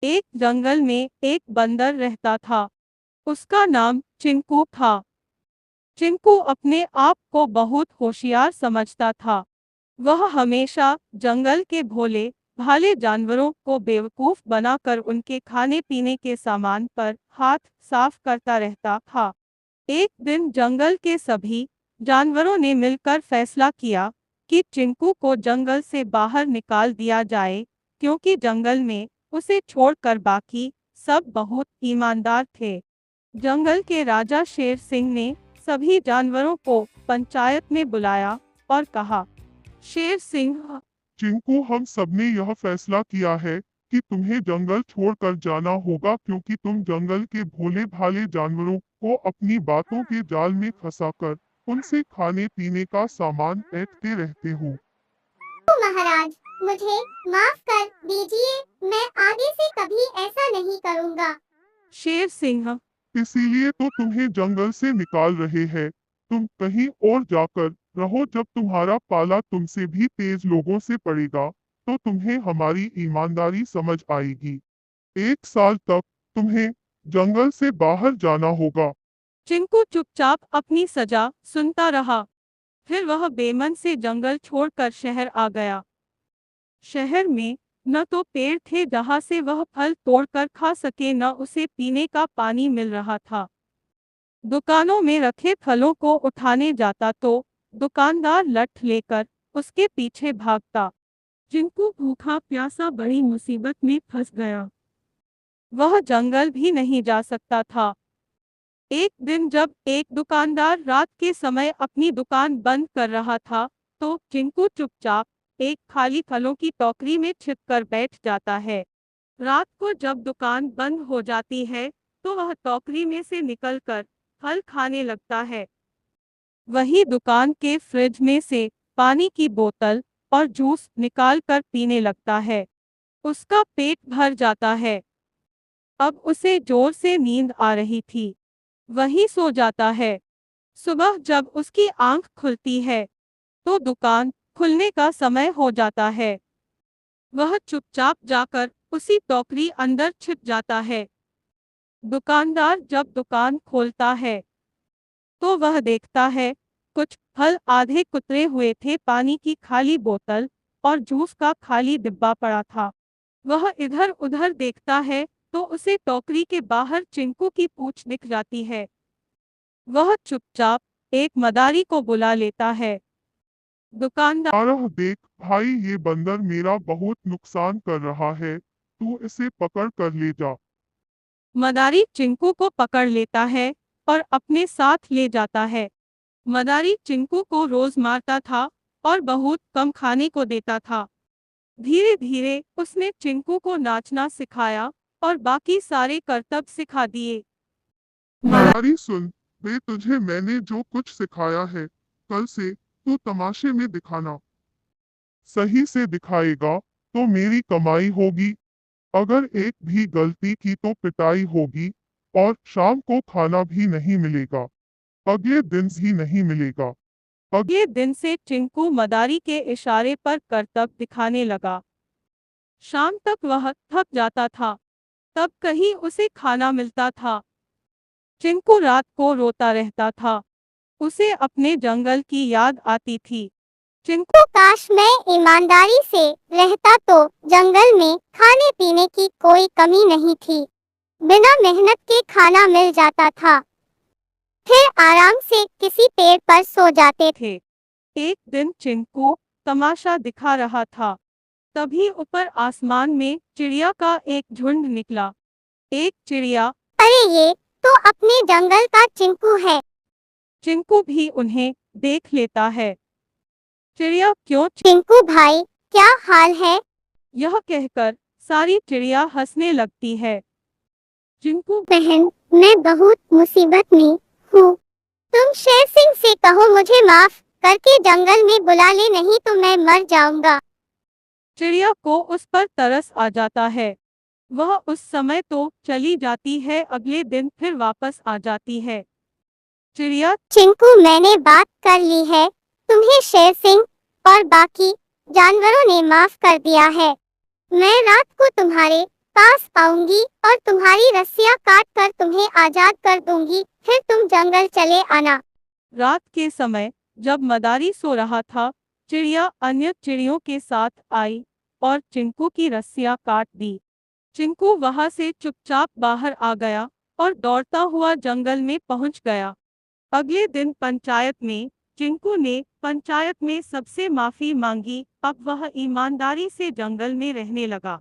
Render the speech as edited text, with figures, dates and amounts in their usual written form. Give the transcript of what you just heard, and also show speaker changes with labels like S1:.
S1: एक जंगल में एक बंदर रहता था। उसका नाम चिंकू था। चिंकू अपने आप को बहुत होशियार समझता था। वह हमेशा जंगल के भोले भाले जानवरों को बेवकूफ बनाकर उनके खाने पीने के सामान पर हाथ साफ करता रहता था। एक दिन जंगल के सभी जानवरों ने मिलकर फैसला किया कि चिंकू को जंगल से बाहर निकाल दिया जाए, क्योंकि जंगल में उसे छोड़कर बाकी सब बहुत ईमानदार थे। जंगल के राजा शेर सिंह ने सभी जानवरों को पंचायत में बुलाया और कहा, शेर सिंह,
S2: चिंकू, हम सबने यह फैसला किया है कि तुम्हें जंगल छोड़कर जाना होगा, क्योंकि तुम जंगल के भोले भाले जानवरों को अपनी बातों के जाल में फंसाकर उनसे खाने पीने का सामान ऐंठते रहते हो।
S3: महाराज, मुझे माफ कर दीजिए, मैं आगे से कभी ऐसा नहीं करूँगा।
S1: शेर सिंह,
S2: इसीलिए तो तुम्हें जंगल से निकाल रहे हैं। तुम कहीं और जाकर रहो। जब तुम्हारा पाला तुमसे भी तेज लोगों से पड़ेगा, तो तुम्हें हमारी ईमानदारी समझ आएगी। 1 साल तक तुम्हें जंगल से बाहर जाना होगा।
S1: चिंकू चुपचाप अपनी सजा सुनता रहा। फिर वह बेमन से जंगल छोड़कर शहर आ गया। शहर में न तो पेड़ थे जहां से वह फल तोड़कर खा सके, न उसे पीने का पानी मिल रहा था। दुकानों में रखे फलों को उठाने जाता तो दुकानदार लठ लेकर उसके पीछे भागता। चिंकू भूखा प्यासा बड़ी मुसीबत में फंस गया। वह जंगल भी नहीं जा सकता था। एक दिन जब एक दुकानदार रात के समय अपनी दुकान बंद कर रहा था, तो चिंकू चुपचाप एक खाली फलों की टोकरी में छिपकर बैठ जाता है। रात को जब दुकान बंद हो जाती है, तो वह टोकरी में से निकलकर फल खाने लगता है। वही दुकान के फ्रिज में से पानी की बोतल और जूस निकालकर पीने लगता है। उसका पेट भर जाता है। अब उसे जोर से नींद आ रही थी। वही सो जाता है। सुबह जब उसकी आंख खुलती है, तो दुकान खुलने का समय हो जाता है। वह चुपचाप जाकर उसी टोकरी अंदर छिप जाता है। दुकानदार जब दुकान खोलता है, तो वह देखता है कुछ फल आधे कुतरे हुए थे, पानी की खाली बोतल और जूस का खाली डिब्बा पड़ा था। वह इधर उधर देखता है, तो उसे टोकरी के बाहर चिंकू की पूंछ दिख जाती है। वह चुपचाप एक मदारी को बुला लेता है। दुकानदार,
S2: आरह देख भाई, ये बंदर मेरा बहुत नुकसान कर रहा है। तू इसे पकड़ कर ले जा।
S1: मदारी चिंकू को पकड़ लेता है और अपने साथ ले जाता है। मदारी चिंकू को रोज मारता था और बहुत कम खाने को देता था। धीरे धीरे उसने चिंकू को नाचना सिखाया और बाकी सारे करतब सिखा दिए। मदा-
S2: नारी सुन, बे, तुझे मैंने जो कुछ सिखाया है, कल से तू तमाशे में दिखाना। सही से दिखाएगा तो मेरी कमाई होगी। अगर एक भी गलती की तो पिटाई होगी, और शाम को खाना भी नहीं मिलेगा। अगले दिन ही नहीं मिलेगा।
S1: अगले दिन से चिंकू मदारी के इशारे पर करतब दिखाने लगा। शाम तक वह थक जाता था, तब कहीं उसे खाना मिलता था। चिंकू रात को रोता रहता था। उसे अपने जंगल की याद आती थी। चिंकू,
S3: तो काश मैं ईमानदारी से रहता तो जंगल में खाने पीने की कोई कमी नहीं थी। बिना मेहनत के खाना मिल जाता था। फिर आराम से किसी पेड़ पर सो जाते थे।
S1: थे। एक दिन चिंकू तमाशा दिखा रहा था। तभी ऊपर आसमान में चिड़िया का एक झुंड निकला। एक चिड़िया,
S3: अरे ये तो अपने जंगल का चिंकू है।
S1: चिंकू भी उन्हें देख लेता है। चिड़िया, क्यों
S3: चिंकू भाई, क्या हाल है?
S1: यह कहकर सारी चिड़िया हंसने लगती है। चिंकू,
S3: बहन, मैं बहुत मुसीबत में हूँ। तुम शेर सिंह से कहो मुझे माफ करके जंगल में बुला ले, नहीं तो मैं मर जाऊंगा।
S1: चिड़िया को उस पर तरस आ जाता है। वह उस समय तो चली जाती है, अगले दिन फिर वापस आ जाती है। चिड़िया,
S3: चिंकू, मैंने बात कर ली है। तुम्हें शेर सिंह और बाकी जानवरों ने माफ कर दिया है। मैं रात को तुम्हारे पास आऊंगी और तुम्हारी रस्सियां काट कर तुम्हें आजाद कर दूंगी, फिर तुम जंगल चले आना।
S1: रात के समय जब मदारी सो रहा था, चिड़िया अन्य चिड़ियों के साथ आई और चिंकू की रस्सियां काट दी। चिंकू वहां से चुपचाप बाहर आ गया और दौड़ता हुआ जंगल में पहुंच गया। अगले दिन पंचायत में चिंकू ने पंचायत में सबसे माफी मांगी। अब वह ईमानदारी से जंगल में रहने लगा।